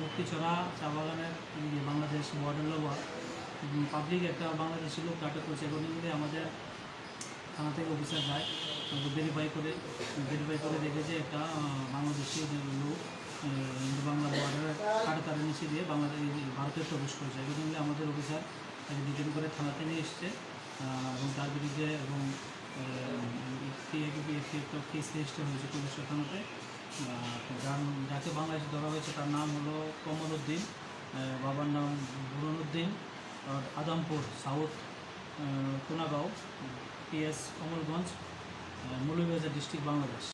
মুক্তিছড়া চা বাগানের বাংলাদেশ বর্ডার লওয়া পাবলিক একটা বাংলাদেশি লোক আটক করেছে। অ্যাকর্ডিংলি আমাদের থানা থেকে অফিসার যায়, ভেরিফাই করে দেখে যে একটা বাংলাদেশি লোক বাংলা বর্ডারের কাটাতারের নিচে দিয়ে ভারতে প্রবেশ করেছে। অ্যাকর্ডিংলি আমাদের অফিসার তাকে ডিটেন করে থানাতে নিয়ে এসছে এবং তার বিরুদ্ধে এবং একটা কেস রেজিস্টার হয়েছে পুলিশ থানাতে। যাকে বাংলাদেশে ধরা হয়েছে তার নাম হলো কমল উদ্দিন, বাবার নাম বুরহানুদ্দিন, আর Adampur south Konagaon, PS Kamalganj, Moulvibazar district, Bangladesh.